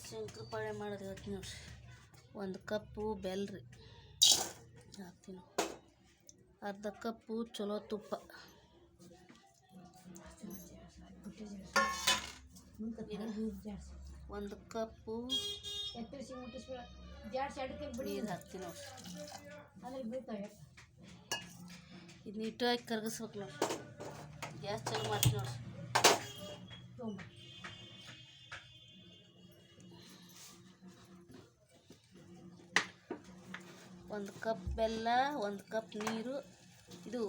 ಶಂಕರಪಾಳೆ ಮಾಡೋದು ಹೇಳ್ತೀನಿ ನೋಡ್ರಿ. 1 ಕಪ್ಪು ಬೆಲ್ಲ ರೀ ಹಾಕ್ತೀನಿ. ಅರ್ಧ ಕಪ್ಪು ಚಲೋ ತುಪ್ಪ, 1 ಕಪ್ಪು ನೀರು ಹಾಕ್ತೀನಿ ನೋಡ್ರಿ. ಇದು ನೀಟಾಗಿ ಕರಗಿಸ್ಬೇಕು ನೋಡ್ರಿ. ಗ್ಯಾಸ್ ಚಾಲು ಮಾಡ್ತೀನಿ ನೋಡ್ರಿ. 1 ಕಪ್ ಬೆಲ್ಲ, 1 ಕಪ್ ನೀರು, ಇದು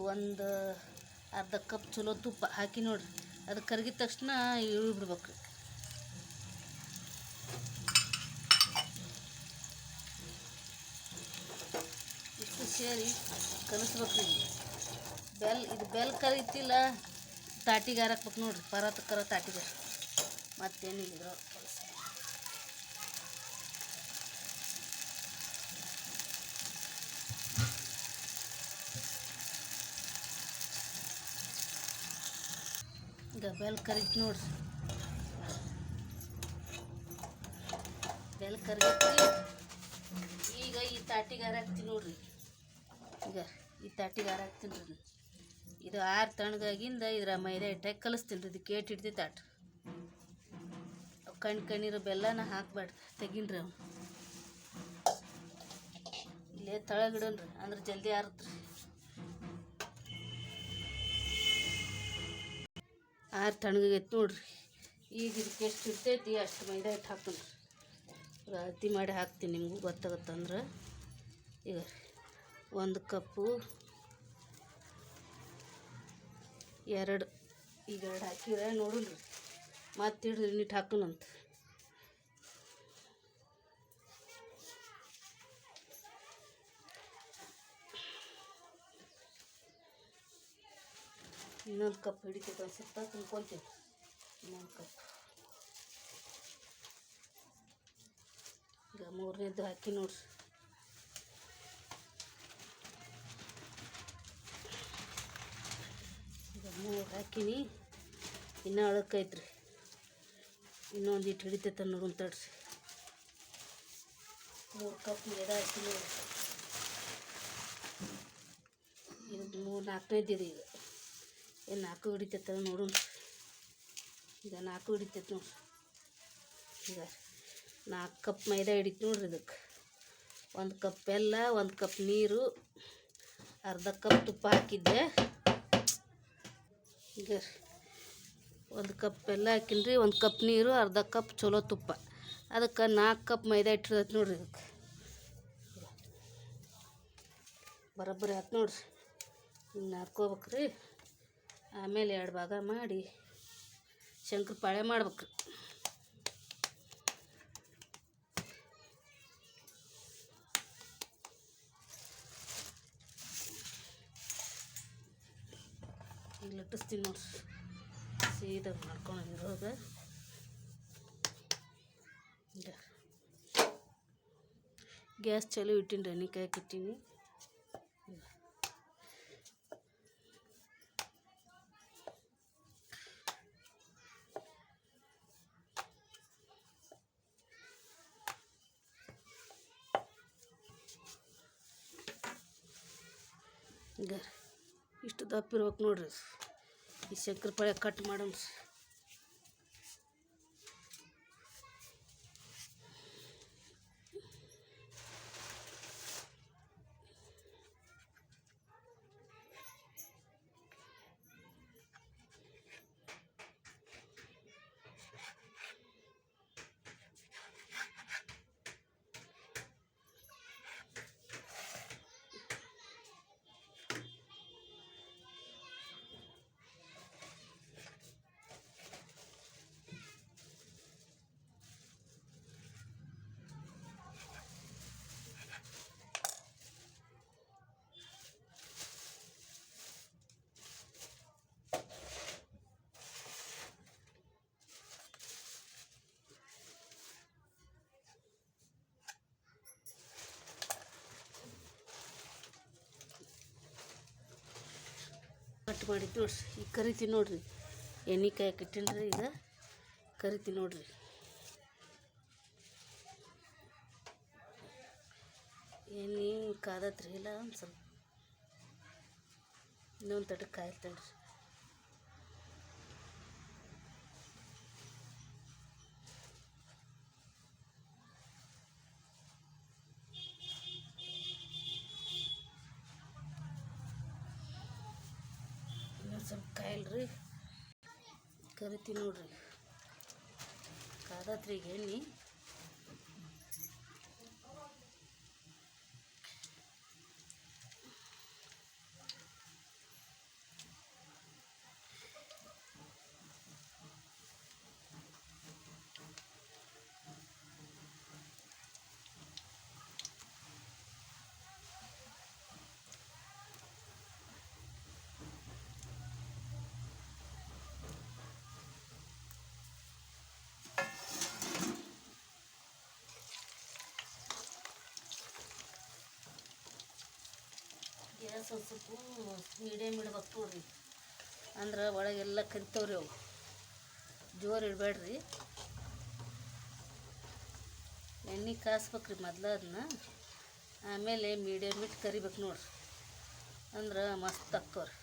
ಅರ್ಧ ಕಪ್ ಚಲೋ ತುಪ್ಪ ಹಾಕಿ ನೋಡ್ರಿ. ಅದು ಕರಗಿದ ತಕ್ಷಣ ಇಳಿಬಿಡ್ಬೇಕು. ಇಷ್ಟು ಸೇರಿ ಕಲಿಸ್ಬೇಕ್ರಿ. ಬೆಲ್ಲ ಕರಿತಿಲ್ಲ, ತಾಟಿಗೆ ಹಾರಾಕ್ಬೇಕು ನೋಡ್ರಿ. ಪರತಕ್ಕರ ತಾಟಿಗೆ ಮತ್ತೇನಿಲ್ಲ. ಈಗ ಬೆಲ್ಲ ಕರಿತು ನೋಡ್ರಿ. ಬೆಲ್ಲ ಕರಗೈತಿ. ಈಗ ಈ ತಾಟಿಗೆ ಹಾರಾಕ್ತೀನಿ ನೋಡ್ರಿ. ಈಗ ಈ ತಾಟಿಗೆ ಹಾರಾಕ್ತೀನಿ ರೀ. ಇದು ತಣ್ಣಗಾಗಿಂದ ಇದ್ರ ಮೈದಾ ಹಿಟ್ಟಾಗಿ ಕಲಿಸ್ತೀನಿ ರೀ. ಇದಕ್ಕೆ ಏಟ್ ಹಿಡ್ತೈತೆ ತಾಟ. ಕಣ್ಣಿರೋ ಬೆಲ್ಲನ ಹಾಕ್ಬೇಡ್ರಿ, ತೆಗೀನ್ರಿ. ಅವು ಇಲ್ಲೇ ತಳಗಿಡಲ್ರಿ, ಅಂದ್ರೆ ಜಲ್ದಿ ಆರತ್ರಿ. ತಣ್ಣಗೈತೆ ನೋಡ್ರಿ. ಈಗ ಇದಕ್ಕೆ ಎಷ್ಟು ಇರ್ತೈತಿ ಅಷ್ಟು ಮೈದಾ ಹಿಟ್ಟು ಹಾಕ್ತೀನಿ ರೀ. ಅಳತಿ ಮಾಡಿ ಹಾಕ್ತೀನಿ, ನಿಮಗೂ ಗೊತ್ತಾಗತ್ತಂದ್ರೆ. ಈಗ 1 ಕಪ್ಪು, 2 ಈಗ 2 ಹಾಕಿದ್ರೆ ನೋಡಿಲ್ರಿ. ಮತ್ತೆ ಹಿಡ್ದು ನೀಟ್ ಹಾಕೋಣಂತ. ಇನ್ನೊಂದು ಕಪ್ ಹಿಡಿತೈತೆ ಅನ್ಸುತ್ತಾ, ತುಂಬ್ಕೊತೀನಿ. ಇನ್ನೊಂದು ಕಪ್. ಈಗ 3ನೇದು ಹಾಕಿ ನೋಡ್ರಿ. ಈಗ 3 ಹಾಕಿನಿ. ಇನ್ನೂ ಅಳಕೈತ್ರಿ. ಇನ್ನೊಂದು ಇಟ್ಟು ಹಿಡಿತೈತೆ ನೋಡೋಣ ತಡ್ರಿ. 3 ಕಪ್ ಮೈದಾ ಹಾಕಿ ನೋಡ್ರಿ. ಇದು 4ನೇದು ಇದು. ಈಗ 4 ಹಿಡಿತೈತೆ ನೋಡೋಣ. ಈಗ 4 ಹಿಡಿತೈತೆ ನೋಡ್ರಿ. ಈಗ 4 ಕಪ್ ಮೈದಾ ಹಿಡಿತು ನೋಡ್ರಿ. ಇದಕ್ಕೆ 1 ಕಪ್ ಬೆಲ್ಲ, 1 ಕಪ್ ನೀರು, ಅರ್ಧ ಕಪ್ ತುಪ್ಪ ಹಾಕಿದ್ದೆ. ಈಗ 1 ಕಪ್ ಬೆಲ್ಲ ಹಾಕಿನ್ರಿ, 1 ಕಪ್ ನೀರು, ಅರ್ಧ ಕಪ್ ಚಲೋ ತುಪ್ಪ. ಅದಕ್ಕೆ 4 ಕಪ್ ಮೈದಾ ಇಟ್ಟಿರ್ತೈತೆ ನೋಡ್ರಿ. ಇದಕ್ಕೆ ಬರೋಬ್ಬರಿ ಆಯ್ತು ನೋಡ್ರಿ. ಹಿಂಗೆ ನಾದ್ಕೋಬೇಕ್ರಿ. ಆಮೇಲೆ 2 ಭಾಗ ಮಾಡಿ ಶಂಕರಪಾಳೆ ಮಾಡ್ಬೇಕ್ರಿ. ಈಗ ಲಟ್ಟಿಸ್ತೀನಿ ನೋಡ್ರಿ. ಸೀದಾ ಮಾಡ್ಕೊಂಡಿರೋದ ಗ್ಯಾಸ್ ಚಾಲು ಇಟ್ಟೀನಿ. ಎಣ್ಣೆ ಕಾಯಕ್ಕೆ ಇಟ್ಟೀನಿ. ಈಗ ಇಷ್ಟು ದಪ್ಪ ಇರ್ಬೇಕು ನೋಡ್ರಿ. ಈ ಶಂಕರಪಾಳೆ ಕಟ್ ಮಾಡೋಣ. ಕಟ್ ಮಾಡಿದ್ದು ನೋಡ್ರಿ. ಈಗ ಕರಿತೀನಿ ನೋಡ್ರಿ. ಎಣ್ಣೆ ಕಾಯಕ್ಕೆ ಇಟ್ಟಿನ್ರಿ. ಈಗ ಕರಿತೀನಿ ನೋಡ್ರಿ. ಎಣ್ಣೆ ಕಾದತ್ರಿ ಇಲ್ಲ ಒಂದು ಸ್ವಲ್ಪ ಇನ್ನೊಂದು ತಟಕ್ಕೆ ಕಾಯ್ತಳ್ರಿ. ಇನ್ನೊಂದು ಸ್ವಲ್ಪ ಕಾಯಿಲ್ರಿ, ಕರಿತೀವಿ ನೋಡ್ರಿ. ಕಾದತ್ರಿ ಈಗ ಎಣ್ಣೆ. ಗ್ಯಾಸ್ ಒಂದು ಸ್ವಲ್ಪ ಮೀಡಿಯಮ್ ಇಡ್ಬೇಕು ನೋಡ್ರಿ, ಅಂದ್ರೆ ಒಳಗೆಲ್ಲ ಕರಿತಾವ್ರಿ ಅವು. ಜೋರು ಇಡಬೇಡ್ರಿ. ಎಣ್ಣೆ ಕಾಸ್ಬೇಕ್ರಿ ಮೊದ್ಲು ಅದನ್ನ, ಆಮೇಲೆ ಮೀಡಿಯಮ್ ಇಟ್ಟು ಕರಿಬೇಕು ನೋಡ್ರಿ, ಅಂದ್ರೆ ಮಸ್ತ್ ಅಕ್ಕವ್ರಿ.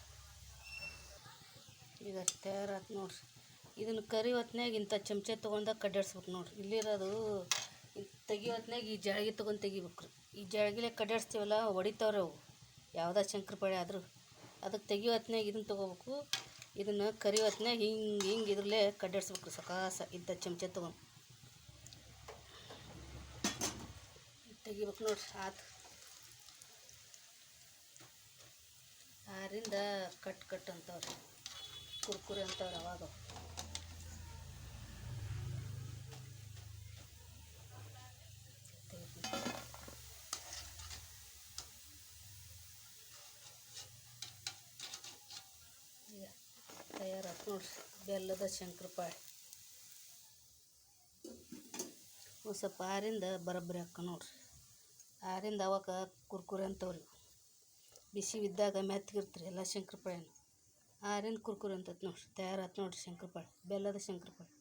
ಈಗ ತಯಾರಾತು ನೋಡ್ರಿ. ಇದನ್ನು ಕರಿ ಹೊತ್ನ್ಯಾಗ ಇಂಥ ಚಮಚ ತೊಗೊಂಡಾಗ ಕಡ್ಡಾಡ್ಸ್ಬೇಕು ನೋಡ್ರಿ. ಇಲ್ಲಿರೋದು ತೆಗಿಯೋ ಹೊತ್ನ್ಯಾಗ ಈ ಜಾಳ್ಗೆ ತೊಗೊಂಡು ತೆಗಿಬೇಕ್ರಿ. ಈ ಜಾಳ್ಗಿಲೆ ಕಡ್ಡಾಡ್ಸ್ತೀವಲ್ಲ ಹೊಡಿತಾವ್ರಿ ಅವು, ಯಾವುದೇ ಶಂಕರಪಾಳೆ ಆದರೂ. ಅದಕ್ಕೆ ತೆಗಿಯೋ ಹೊತ್ನ್ಯಾಗ ಇದನ್ನು ತೊಗೋಬೇಕು. ಇದನ್ನು ಕರಿ ಹೊತ್ನ್ಯಾಗ ಹಿಂಗೆ ಇದ್ರಲ್ಲೇ ಕಡ್ಡಾಡ್ಸ್ಬೇಕು ರೀ ಸಕಾಸ ಇಂಥ ಚಮಚ ತೊಗೊಂಡು ತೆಗಿಬೇಕು ನೋಡ್ರಿ. ಆತು ಆರಿಂದ ಕಟ್ ಅಂತವ್ರಿ, ಕುರ್ಕುರಿ ಅಂತವ್ರಿ ಅವಾಗ. ಈಗ ತಯಾರಾತು ನೋಡ್ರಿ ಬೆಲ್ಲದ ಶಂಕರಪಾಳೆ. ಒಂದು ಸ್ವಲ್ಪ ಆರಿಂದ ಬರಬ್ಬರಿ ಹಾಕ ನೋಡ್ರಿ. ಆರಿಂದ ಅವಾಗ ಕುರ್ಕುರಿ ಅಂತವ್ರಿ. ಬಿಸಿ ಇದ್ದಾಗ ಮೆತ್ತಗಿರ್ತೀರಿ ಎಲ್ಲ ಶಂಕರಪಾಳೆನ. ಆರಿಂದ ಕುರ್ಕುರಿ ಅಂತೈತೆ ನೋಡ್ರಿ. ತಯಾರಾತು ನೋಡ್ರಿ ಶಂಕರಪಾಳೆ, ಬೆಲ್ಲದ ಶಂಕರಪಾಳೆ.